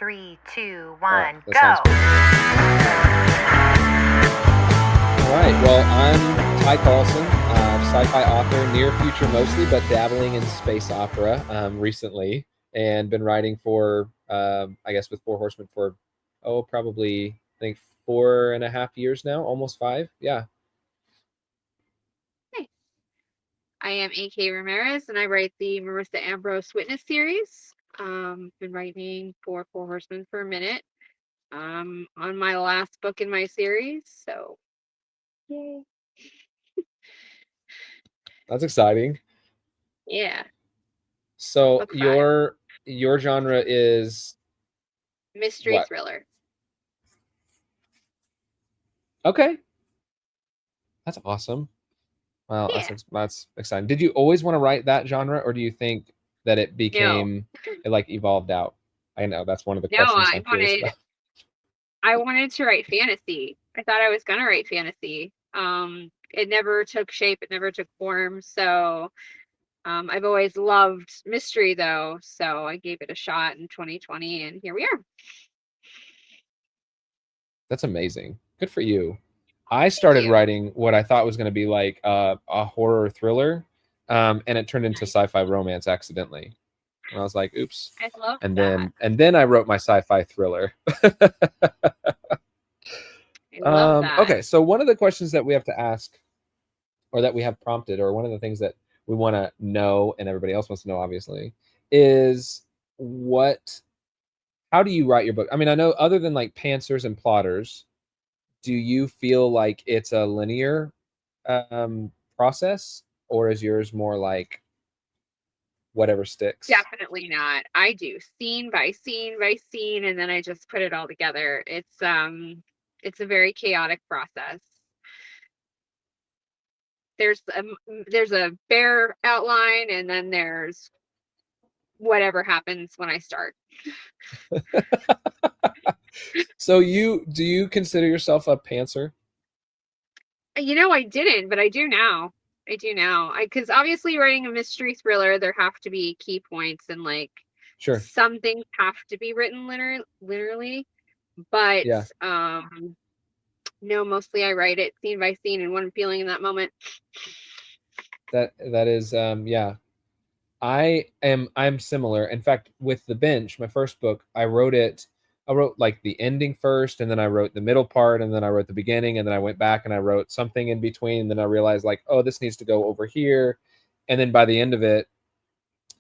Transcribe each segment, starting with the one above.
3, 2, All right, 1, that go. sounds All right. Well, I'm Ty Carlson, sci-fi author, near future mostly, but dabbling in space opera recently, and been writing for, I guess, with Four Horsemen for, probably I think 4.5 years now, almost 5. Yeah. Hey, I am A.K. Ramirez, and I write the Marissa Ambrose Witness series. Been writing for Four Horsemen for a minute. On my last book in my series, so yay. That's exciting. Yeah. So Book 5. your genre is Mystery what? thriller. Okay, that's awesome. Well, Yeah. that's exciting. Did you always want to write that genre, or do you think that it No. like evolved out? I know that's one of the No, questions I'm curious about. I wanted to write fantasy. I thought I was gonna write fantasy. It never took shape, it never took form. So I've always loved mystery though, so I gave it a shot in 2020, and here we are. That's amazing. Good for you. I Thank started you. writing what I thought was going to be like a horror thriller, and it turned into Nice. sci-fi romance accidentally. And I was like, "Oops!" I love And that. then I wrote my sci-fi thriller. I love that. Okay, so one of the questions that we have to ask, or that we have prompted, or one of the things that we want to know, and everybody else wants to know, obviously, is what? How do you write your book? I mean, I know other than like pantsers and plotters, do you feel like it's a linear process, or is yours more like whatever sticks? Definitely not. I do scene by scene by scene, and then I just put it all together. It's a very chaotic process. There's a bare outline, and then there's whatever happens when I start. So do you consider yourself a pantser? I didn't, but I do now. I do now. Because obviously writing a mystery thriller, there have to be key points, and like Sure. some things have to be written literally. But Yeah. no, mostly I write it scene by scene and what I'm feeling in that moment. That is yeah. I'm similar. In fact, with The Bench, my first book, I wrote like the ending first, and then I wrote the middle part, and then I wrote the beginning, and then I went back and I wrote something in between, and then I realized like, oh, this needs to go over here. And then by the end of it,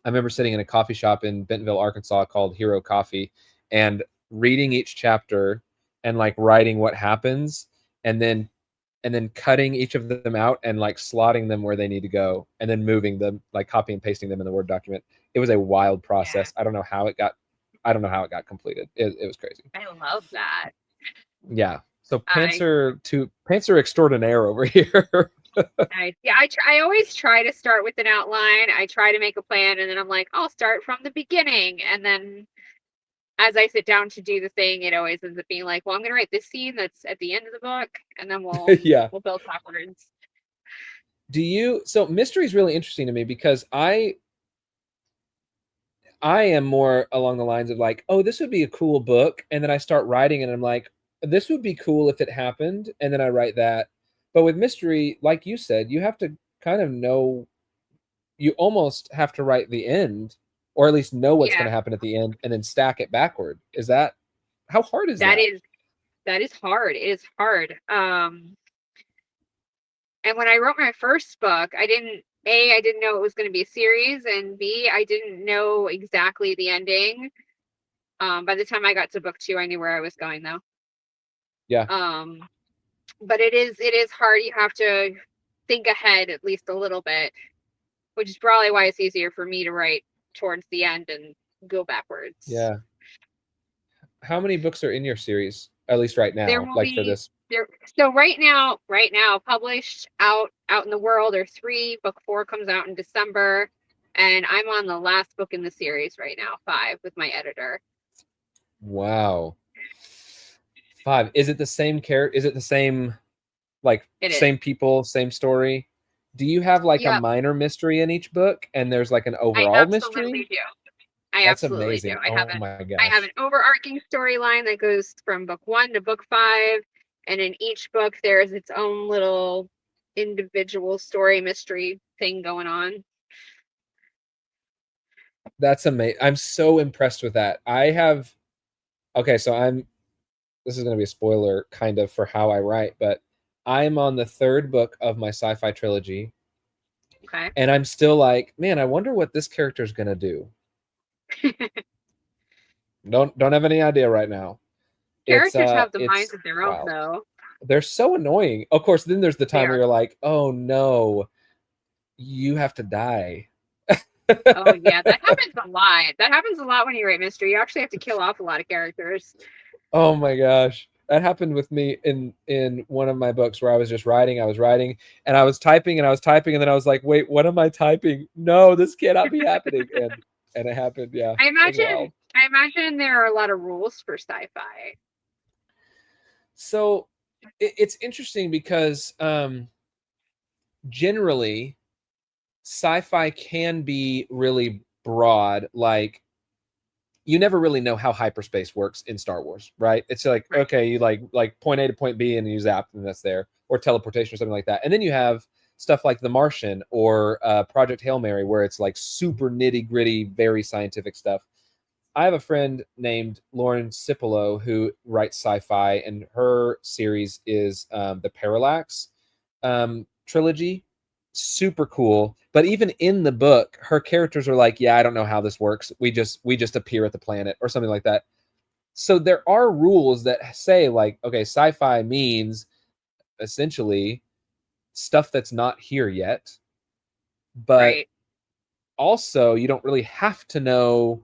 I remember sitting in a coffee shop in Bentonville, Arkansas called Hero Coffee, and reading each chapter and like writing what happens, and then cutting each of them out and like slotting them where they need to go, and then moving them, like copy and pasting them in the Word document. It was a wild Yeah, process. I don't know how it got completed. It was crazy. I love that. Yeah. So I pantser extraordinaire over here. I always try to start with an outline. I try to make a plan, and then I'm like, I'll start from the beginning, and then as I sit down to do the thing, it always ends up being like, well, I'm gonna write this scene that's at the end of the book, and then Yeah. we'll build backwards. So mystery is really interesting to me because I am more along the lines of like, oh, this would be a cool book. And then I start writing and I'm like, this would be cool if it happened. And then I write that. But with mystery, like you said, you have to kind of know, you almost have to write the end, or at least know what's going Yeah, to happen at the end, and then stack it backward. How hard is that that? is that is hard. It is hard. And when I wrote my first book, I didn't know it was going to be a series, and B, I didn't know exactly the ending. By the time I got to book 2, I knew where I was going though. Yeah. Um, but it is hard. You have to think ahead at least a little bit, which is probably why it's easier for me to write towards the end and go backwards. Yeah. How many books are in your series, at least right There now, will like for be this? there so right now published out in the world are 3. Book 4 comes out in December, and I'm on the last book in the series right now, 5, with my editor. Wow. 5. Is it the same character? Is it the same, like It is. same people, same story? Do you have like a Yep, minor mystery in each book, and there's like an I overall mystery? absolutely do. I That's absolutely do. amazing. Oh my I have gosh. an overarching storyline that goes from book 1 to book 5, and in each book there's its own little individual story mystery thing going on. That's amazing. I'm so impressed with that. Okay, so this is going to be a spoiler kind of for how I write, but I'm on the third book of my sci-fi trilogy, Okay. and I'm still like, man, I wonder what this character is going to do. Don't have any idea right now. Characters have the minds It's of their own, wow. though. They're so annoying. Of course, then there's the They time where are. you're like, "Oh no, you have to die." Oh yeah, that happens a lot. That happens a lot when you write mystery. You actually have to kill off a lot of characters. Oh my gosh. That happened with me in one of my books where I was writing, and I was typing and I was typing, and then I was like, "Wait, what am I typing? No, this cannot be happening." And it happened. Yeah, it was wild. I imagine there are a lot of rules for sci-fi. So it's interesting because generally sci-fi can be really broad. Like you never really know how hyperspace works in Star Wars, right? It's like, Right. okay, you like point A to point B and you zap and that's there, or teleportation or something like that. And then you have stuff like The Martian or Project Hail Mary, where it's like super nitty gritty, very scientific stuff. I have a friend named Lauren Cipolo who writes sci-fi, and her series is the Parallax trilogy. Super cool. But even in the book, her characters are like, "Yeah, I don't know how this works. We just appear at the planet or something like that." So there are rules that say like, okay, sci-fi means essentially stuff that's not here yet, but Right. also you don't really have to know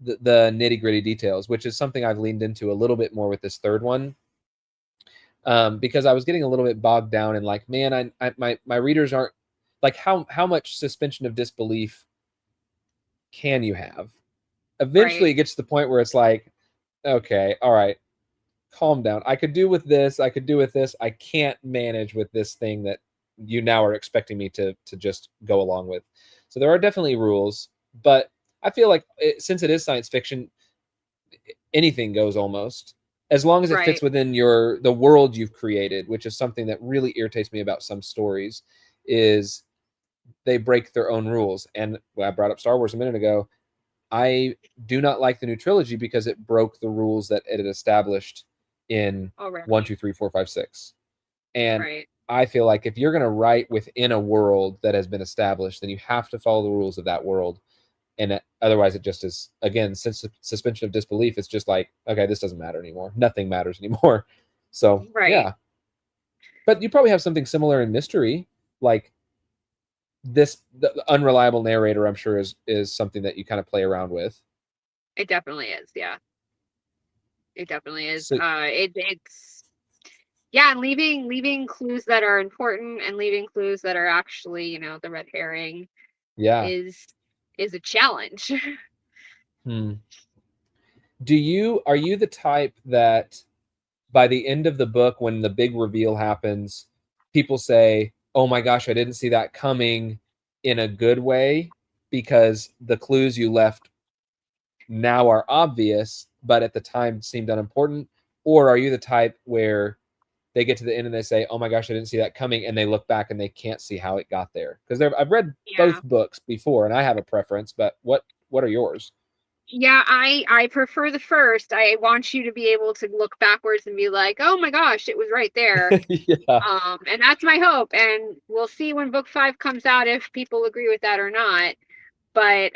the nitty gritty details, which is something I've leaned into a little bit more with this third one, because I was getting a little bit bogged down in like, man, my readers aren't like how much suspension of disbelief can you have? Eventually, Right. it gets to the point where it's like, okay, all right, calm down. I could do with this. I could do with this. I can't manage with this thing that you now are expecting me to just go along with. So there are definitely rules, but I feel like since it is science fiction, anything goes almost, as long as it fits Right. within the world you've created, which is something that really irritates me about some stories is they break their own rules. And when I brought up Star Wars a minute ago, I do not like the new trilogy because it broke the rules that it had established in one, Already. two, three, four, five, six. And Right. I feel like if you're going to write within a world that has been established, then you have to follow the rules of that world. And otherwise, it just is, again, since suspension of disbelief, it's just like, okay, this doesn't matter anymore. Nothing matters anymore. So Right. yeah, but you probably have something similar in mystery, like the unreliable narrator. I'm sure is something that you kind of play around with. It definitely is. Yeah. It definitely is. So It's yeah, and leaving clues that are important and leaving clues that are actually, the red herring yeah. is is a challenge. Hmm. Are you the type that by the end of the book, when the big reveal happens, people say, "Oh my gosh, I didn't see that coming," in a good way because the clues you left now are obvious, but at the time seemed unimportant? Or are you the type where they get to the end and they say, "Oh my gosh, I didn't see that coming," and they look back and they can't see how it got there? Because I've read Yeah. both books before, and I have a preference. But what are yours? Yeah, I prefer the first. I want you to be able to look backwards and be like, "Oh my gosh, it was right there." Yeah, And that's my hope. And we'll see when book 5 comes out if people agree with that or not. But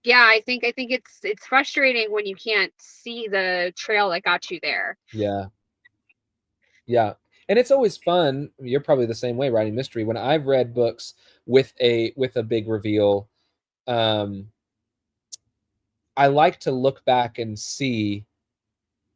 yeah, I think it's frustrating when you can't see the trail that got you there. yeah, yeah. And it's always fun. You're probably the same way writing mystery. When I've read books with a big reveal, um, I like to look back and see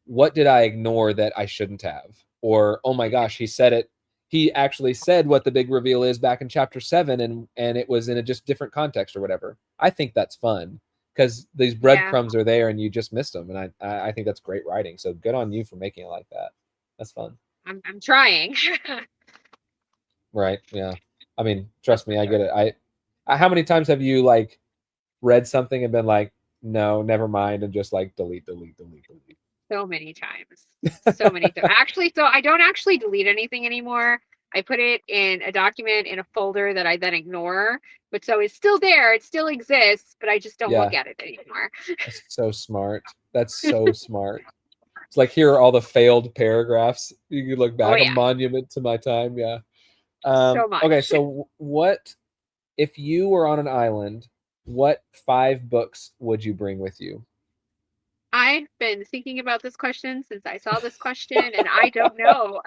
what did I ignore that I shouldn't have? Or, oh my Mhm. gosh, he said it. He actually said what the big reveal is back in chapter 7, and it was in a just different context or whatever. I think that's fun because these Yeah, breadcrumbs are there and you just missed them. And I think that's great writing. So good on you for making it like that. That's fun. I'm trying. Right. Yeah. I mean, That's trust for me, I get sure. it. How many times have you like read something and been like, no, never mind, and just like delete, delete, delete, delete. So many times. So many times. Actually, so I don't actually delete anything anymore. I put it in a document in a folder that I then ignore, but so it's still there, it still exists, but I just don't look Yeah, at it anymore. that's so smart. That's so smart. It's like here are all the failed paragraphs. You can look Oh back, a yeah, monument to my time. Yeah. so Okay, much. so what if you were on an island? What 5 books would you bring with you? I've been thinking about this question since I saw this question, and I don't know.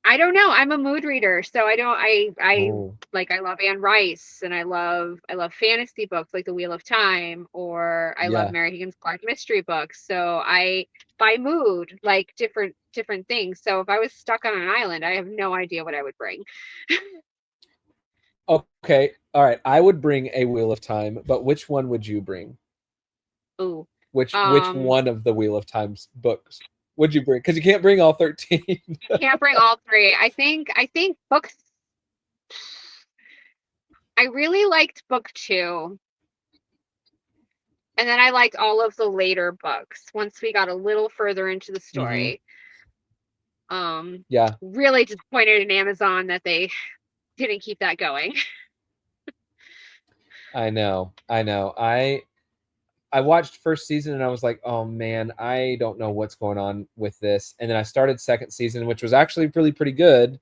I don't know. I'm a mood reader, so I don't I Oh, like I love Anne Rice and I love fantasy books like The Wheel of Time, or I love yeah. Mary Higgins Clark mystery books. So I by mood like different things. So if I was stuck on an island, I have no idea what I would bring. Okay. All right. I would bring a Wheel of Time, but which one would you bring? Ooh. Which Um one of the Wheel of Time's books would you bring? Because you can't bring all 13. can't bring all three. I think books I really liked book 2. And then I liked all of the later books once we got a little further into the Hmm. story. Um, Yeah, really disappointed in Amazon that they didn't keep that going. I know. I know. I watched first season and I was like, "Oh man, I don't know what's going on with this." And then I started second season, which was actually really pretty good.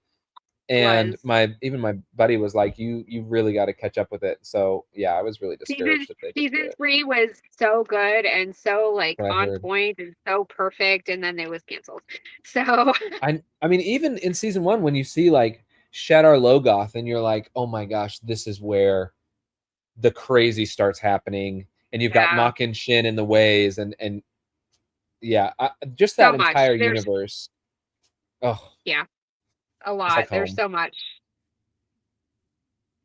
And Was my buddy was like, "You really got to catch up with it." So yeah, I was really season discouraged that they didn't do season it. 3 was so good and so like What I on heard. point and so perfect, and then it was canceled. So I mean, even in season one, when you see like Shadar Logoth, and you're like, "Oh my gosh, this is where the crazy starts happening," and you've got yeah, Makin Shin in the ways, and yeah, just so that much. entire There's universe. Oh, yeah, a it's like lot. There's home. so much.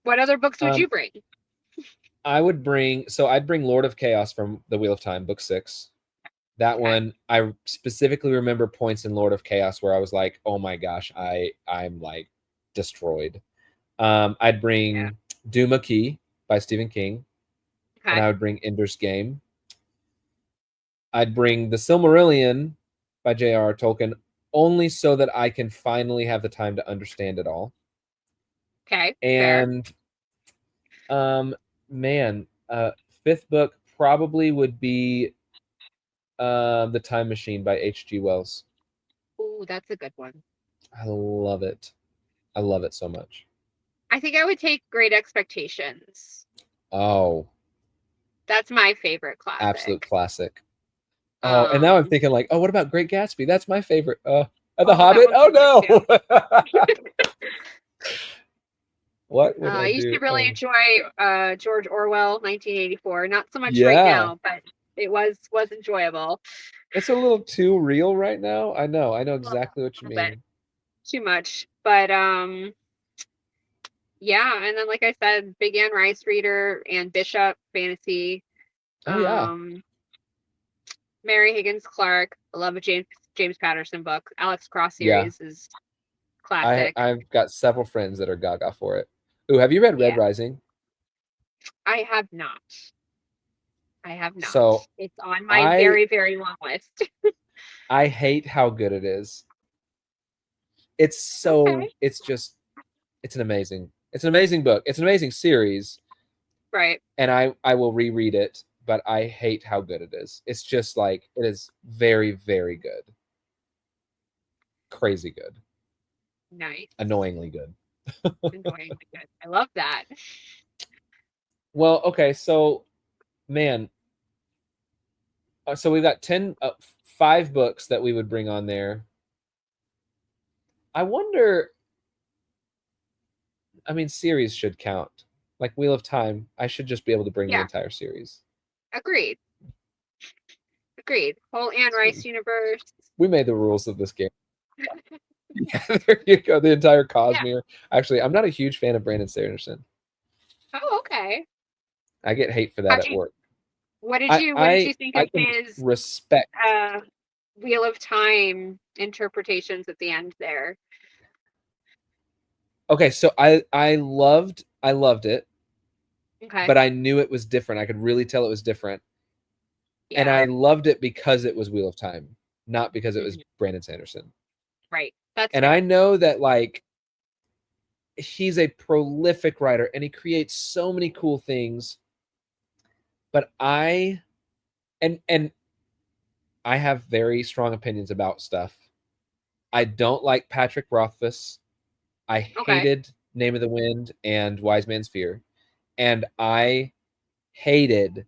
What other books would Um, you bring? I'd bring Lord of Chaos from the Wheel of Time, book 6. That Okay. one, I specifically remember points in Lord of Chaos where I was like, "Oh my gosh, I'm like destroyed." I'd Yeah. bring Duma Key by Stephen King, and Okay. I would bring Ender's Game. I'd bring The Silmarillion by J.R.R. Tolkien, only so that I can finally have the time to understand it all. Okay. Fair. And um, man, fifth book probably would be The Time Machine by H.G. Wells. Ooh, that's a good one. I love it. I love it so much. I think I would take Great Expectations. Oh, That's my favorite absolute classic. classic. Oh, and now I'm Um, thinking like, oh, what about Great Gatsby? That's my favorite. The oh, that Hobbit. one's Oh so good too. no. What would I I used do? to really Oh, enjoy George Orwell, 1984. Not so much right yeah. now, but it was enjoyable. It's a little too real right now. I know. I know A exactly what you little bit mean. too much, but yeah. And then, like I said, Big Ann Rice reader and Bishop fantasy. Oh yeah. Um, Mary Higgins Clark. I love a James Patterson book. Alex Cross Yeah. series is classic. I've got several friends that are gaga for it. Ooh, have you read Red Yeah, Rising? I have not. I have not. So It's on my I very, very long list. I hate how good it is. Okay. It's an amazing book. It's an amazing series, Right. and I will reread it, but I hate how good it is. It's just like it is very, very good. Crazy good. Nice. Annoyingly good. Enjoying it. I love that. Well, okay, so man, so we've got 5 books that we would bring on there. I wonder, I mean, series should count. Like Wheel of Time, I should just be able to bring the Yeah. entire series. Agreed. Agreed. Whole Anne Rice universe. We made the rules of this game. Yeah, there you go. The entire Yeah. Cosmere. Actually, I'm not a huge fan of Brandon Sanderson. Oh, okay. I get hate for that How'd at you work. what did you think I of can his respect. uh Wheel of Time interpretations at the end there? Okay, so I loved it. Okay. but I knew it was different. I could really tell it was different. And Yeah. I loved it because it was Wheel of Time, not because it was Mhm. Brandon Sanderson. Right. That's And I fair. know that like he's a prolific writer and he creates so many cool things, but and I have very strong opinions about stuff. I don't like Patrick Rothfuss. I Okay. hated Name of the Wind and Wise Man's Fear. And I hated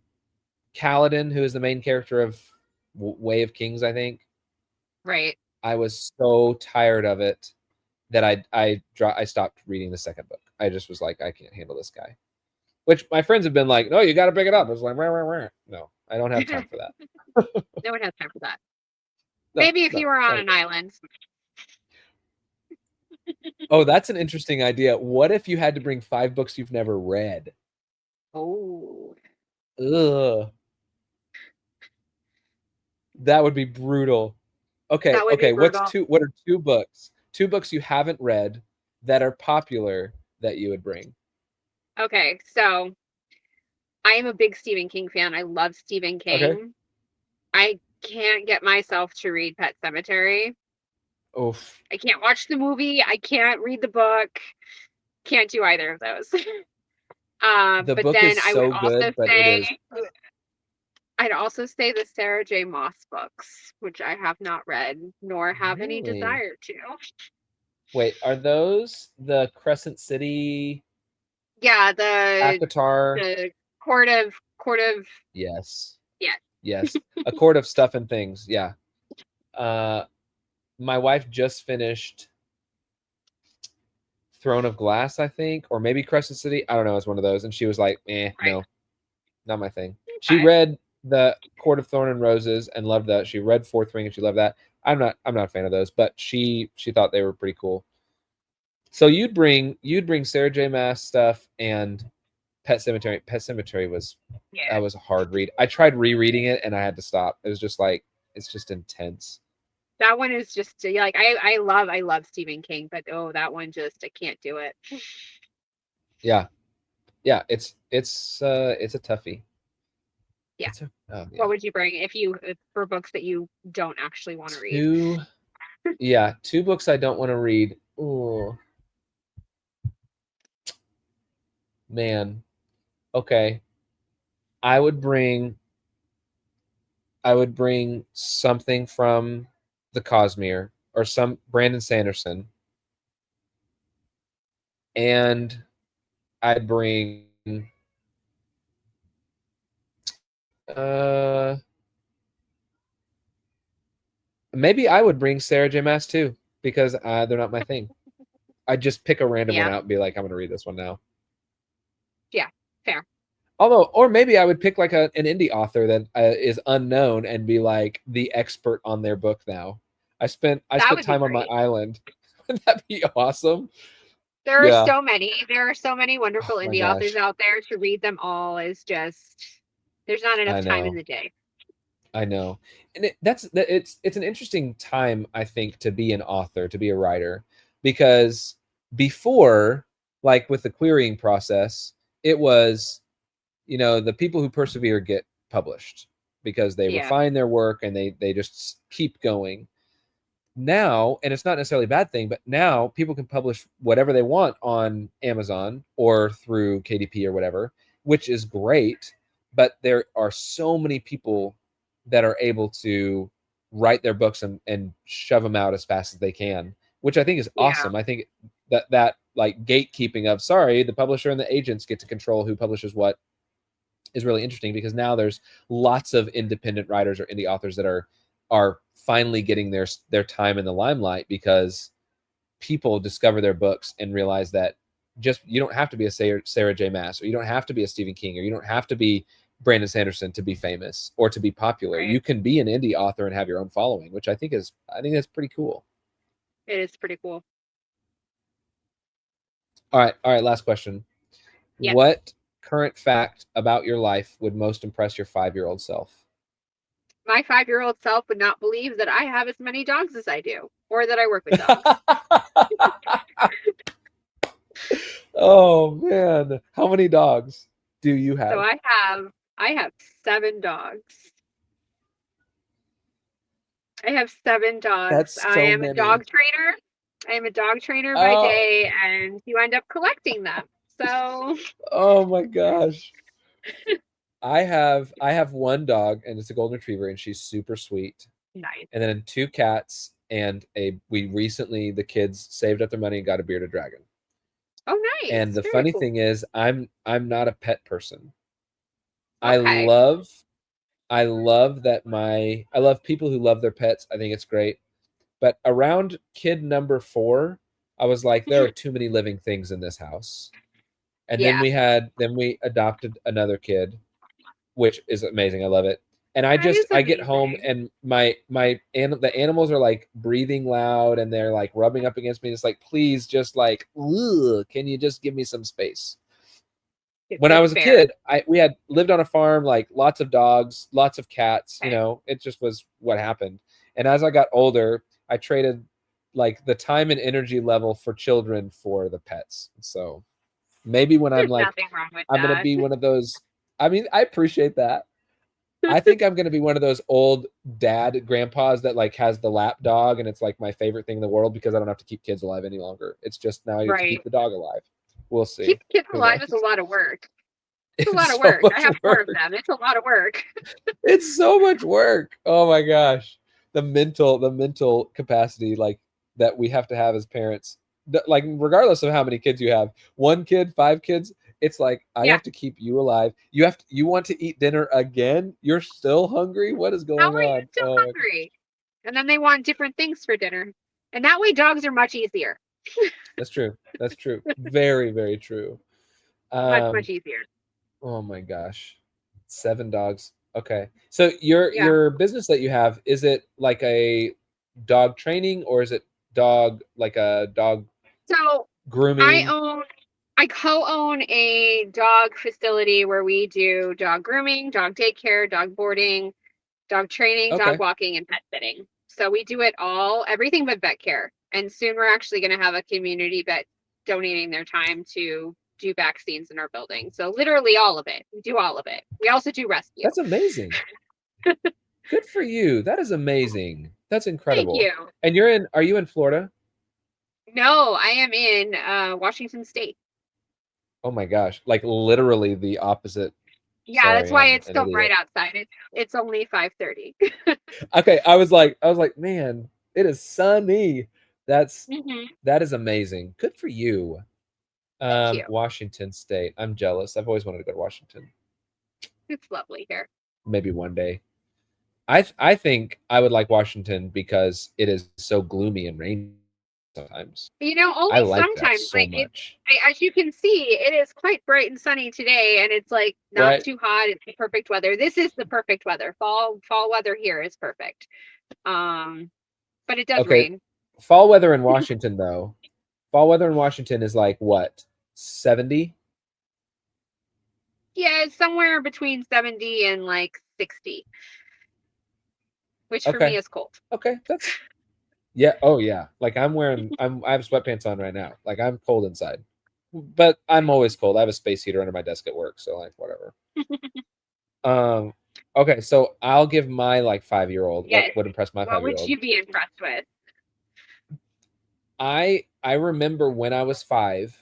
Kaladin, who is the main character of Way of Kings, I think. Right. I was so tired of it that I stopped reading the second book. I just was like, I can't handle this guy. Which my friends have been like, no, you got to pick it up. I was like, rah, rah, rah. No, I don't have time for that. No one has time for that. No, Maybe if no, you were on not an again. island. Oh, that's an interesting idea. What if you had to bring 5 books you've never read? Oh, Ugh, that would be brutal. Okay, that would be okay. brutal. What are 2 books? 2 books you haven't read that are popular that you would bring. Okay, so I am a big Stephen King fan. I love Stephen Okay. King. I can't get myself to read Pet Cemetery. Oof. I can't watch the movie. I can't read the book. Can't do either of those. The But book then is I would so also good, but it say is. I'd also say the Sarah J. Maas books, which I have not read nor have any Really? desire to. Wait, are those the Crescent City Yeah, Akatar? the court of Yes. yeah. Yes. A Court of Stuff and Things. Yeah. Uh, my wife just finished Throne of Glass, I think, or maybe Crescent City. I don't know. It's one of those, and she was like, Right. no, not my thing." She Okay. read the Court of Thorn and Roses and loved that. She read Fourth Ring and she loved that. I'm not a fan of those, but she thought they were pretty cool. So you'd bring Sarah J. Maas stuff and Pet Cemetery. Pet Cemetery was that Yeah. was a hard read. I tried rereading it and I had to stop. It was just like it's just intense. That one is just like I love Stephen King, but oh, that one just I can't do it. Yeah, yeah. It's a toughie. Yeah. It's a oh What yeah. would you bring if for books that you don't actually want to read? Two yeah 2 books I don't want to read. Oh man. Okay. I would bring I would bring something from the Cosmere or some Brandon Sanderson, and I'd bring uh maybe I would bring Sarah J. Maas too because they're not my thing. I'd just pick a random one Yeah. out and be like, I'm gonna read this one now. Yeah. Fair. Although, or maybe I would pick like an indie author that is unknown and be like the expert on their book now. I That spent would be time on my great. island. Wouldn't that be awesome? There are Yeah. so many. There are so many Oh wonderful my indie authors gosh. out there to read them all is just there's not enough I time in know. the day. I know. And it's an interesting time I think to be an author, to be a writer because before like with the querying process, it was the people who persevere get published because they Yeah. refine their work and they just keep going. Now, and it's not necessarily a bad thing, but now people can publish whatever they want on Amazon or through KDP or whatever, which is great. But there are so many people that are able to write their books and shove them out as fast as they can, which I think is Yeah. awesome. I think that like gatekeeping of sorry, the publisher and the agents get to control who publishes what is really interesting because now there's lots of independent writers or indie authors that are finally getting their time in the limelight because people discover their books and realize that just you don't have to be a Sarah J. Maas or you don't have to be a Stephen King or you don't have to be Brandon Sanderson to be famous or to be popular. Right. You can be an indie author and have your own following, which I think that's pretty cool. It is pretty cool. All right, last question. Yes. What current fact about your life would most impress your 5-year-old self? My 5-year-old self would not believe that I have as many dogs as I do, or that I work with dogs. Oh man, how many dogs? do you So have? I have 7 dogs. I have 7 dogs. That's I so am a many. dog trainer. I am a dog trainer by Oh, day, and you end up collecting them. So oh my gosh. I have one dog and it's a golden retriever and she's super sweet. nice. And then two cats and we recently the kids saved up their money and got a bearded dragon. Oh, And nice. the Very funny cool. thing is I'm not a pet person. I Okay. love I love that I love people who love their pets. I think it's great. But around kid number 4, I was like there are too many living things in this house. And Yeah, then we adopted another kid, which is amazing. I love it. And that is I get home amazing. and the animals are like breathing loud and they're like rubbing up against me. It's like, please just like, ugh, can you just give me some space? When I That's was a fair. kid, we had lived on a farm, like lots of dogs, lots of cats, Okay. it just was what happened. And as I got older, I traded like the time and energy level for children for the pets. So maybe when I'm There's like, nothing wrong with I'm gonna that. be one of those. I mean, I appreciate that. I think I'm gonna be one of those old dad grandpas that like has the lap dog, and it's like my favorite thing in the world because I don't have to keep kids alive any longer. It's just now you have to keep Right. the dog alive. We'll see. Keeping kids Who alive is a knows? lot of work. It's a lot It's of so work. I much have 4 of work. them. It's a lot of work. It's so much work. Oh my gosh. The mental capacity like that we have to have as parents. Like regardless of how many kids you have, 1 kid, 5 kids, it's like I Yeah. have to keep you alive. You want to eat dinner again? You're still hungry? What is How going are you on? still Oh my God. hungry? And then they want different things for dinner. And that way dogs are much easier. That's true. That's true. Very, very true. Much, Um, much easier. oh my gosh. 7 dogs. Okay. So Yeah. your business that you have, is it like a dog training or is it dog like a dog So I grooming? own I co-own a dog facility where we do dog grooming, dog daycare, dog boarding, dog training, dog Okay. walking, and pet sitting. So we do it all, everything but vet care. And soon we're actually going to have a community vet donating their time to do vaccines in our building. So literally all of it. We do all of it. We also do rescue. That's amazing. Good for you. That is amazing. That's Thank incredible. you. And are you in Florida? No, I am in Washington State. Oh my gosh. Like literally the opposite. Yeah, that's Sorry, why I'm it's an still bright idiot. outside. It's only 5:30. Okay, I was like, man, it is sunny. That's Hmm. that is amazing. Good for you. Thank you. Washington State. I'm jealous. I've always wanted to go to Washington. It's lovely here. Maybe one day. I think I would like Washington because it is so gloomy and rainy sometimes. I Only like that sometimes, so much. as you can see, it is quite bright and sunny today, and it's like not Right? too hot. It's the perfect weather. This is the perfect weather. Fall weather here is perfect. Um, but it does Okay. rain. Fall weather in Washington though. Fall weather in Washington is like what? 70? Yeah, it's somewhere between 70 and like 60, which for me Okay. is cold. Okay. That's yeah. Oh yeah. Like I have sweatpants on right now. Like I'm cold inside. But I'm always cold. I have a space heater under my desk at work, so like whatever. Um, okay, so I'll give my like 5-year-old what Yes. would impress my What 5-year would old. you be impressed with? I remember when I was 5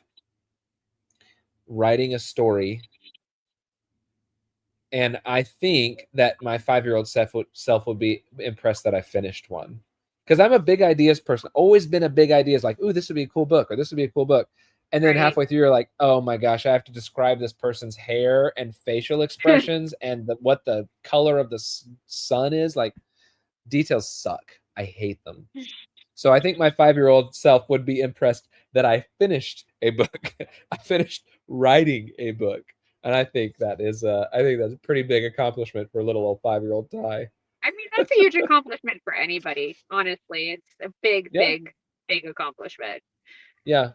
writing a story, and I think that my 5-year-old self would be impressed that I finished one. Because I'm a big ideas person, always been a big ideas like, ooh, this would be a cool book, or this would be a cool book. And then Right. halfway through, you're like, oh my gosh, I have to describe this person's hair and facial expressions and what the color of the sun is. Like, details suck. I hate them. So I think my 5-year-old self would be impressed that I finished a book. I finished writing a book. And I think that's a pretty big accomplishment for a little old 5-year-old Ty. I mean, that's a huge accomplishment for anybody, honestly. It's a big, Yeah. big, big accomplishment. Yeah.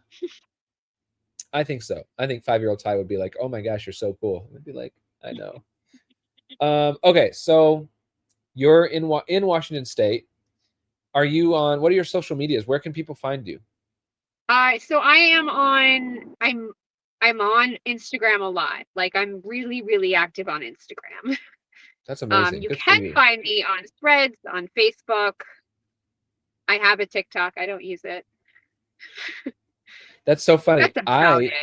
I think so. I think 5-year-old Ty would be like, "Oh my gosh, you're so cool." I'd be like, "I know." Okay, so you're in Washington State. Are you on what are your social medias? Where can people find you? So I am on. I'm on Instagram a lot. Like I'm really, really active on Instagram. That's amazing. You Good for can you. find me on Threads, on Facebook. I have a TikTok. I don't use it. That's so funny. That's about it.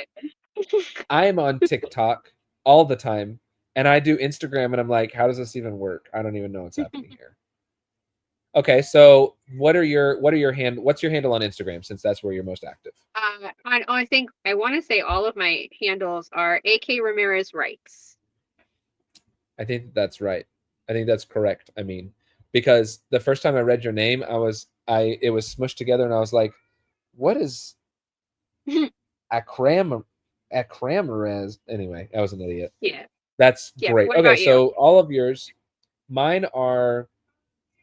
I'm on TikTok all the time, and I do Instagram, and I'm like, how does this even work? I don't even know what's happening here. Okay, so what's your handle on Instagram, since that's where you're most active? I think I want to say all of my handles are AK Ramirez Writes. I think that's right. I think that's correct. I mean, because the first time I read your name, it was smushed together, and I was like, what is acram acramarez? Anyway, I was an idiot. Yeah. That's Yeah. great. What Okay, about you? so all of yours, mine are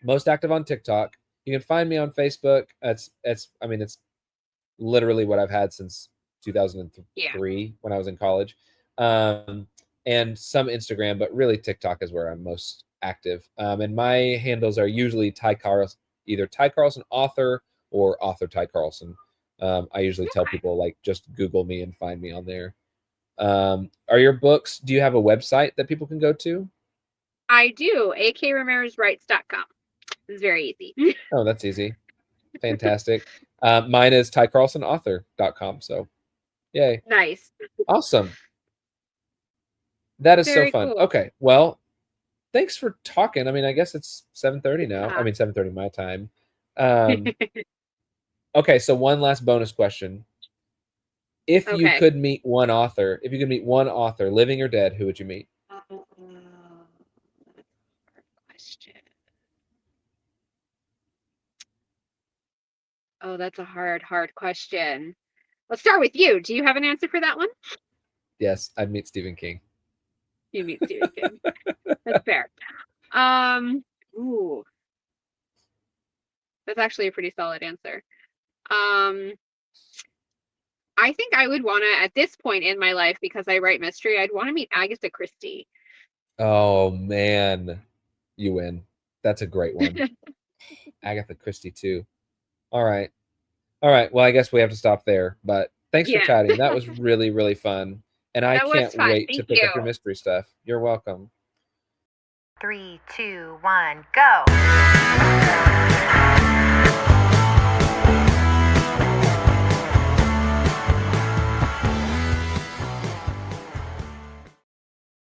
most active on TikTok. You can find me on Facebook. It's literally what I've had since Yeah. 2003 when I was in college. And some Instagram, but really TikTok is where I'm most active. And my handles are usually Ty Carlson, either Ty Carlson author or author Ty Carlson. I usually tell Okay. people, like, just Google me and find me on there. Are your books? Do you have a website that people can go to? I do. akramirezwrites.com. It's very easy. Oh, that's easy. Fantastic. Mine is tycarlsonauthor.com. So, yay. Nice. Awesome. That is so Very fun. cool. Okay. Well, thanks for talking. I mean, I guess it's 7:30 now. I Yeah. mean, 7:30 my time. Um, okay, so one last bonus question. If you Okay. could meet one author, if you could meet one author, living or dead, who would you meet? Question. Oh, that's a hard question. Let's start with you. Do you have an answer for that one? Yes, I'd meet Stephen King. You meet Stephen King. That's fair. Um, ooh, that's actually a pretty solid answer. Um, I think I would want to, at this point in my life, because I write mystery, I'd want to meet Agatha Christie. Oh man, you win. That's a great one. Agatha Christie too. All right. All right. Well, I guess we have to stop there. But thanks for Yeah, chatting. That was really, really fun. And I that was can't fun. wait to Thank pick you. up your mystery stuff. You're welcome. 3, 2, 1, go.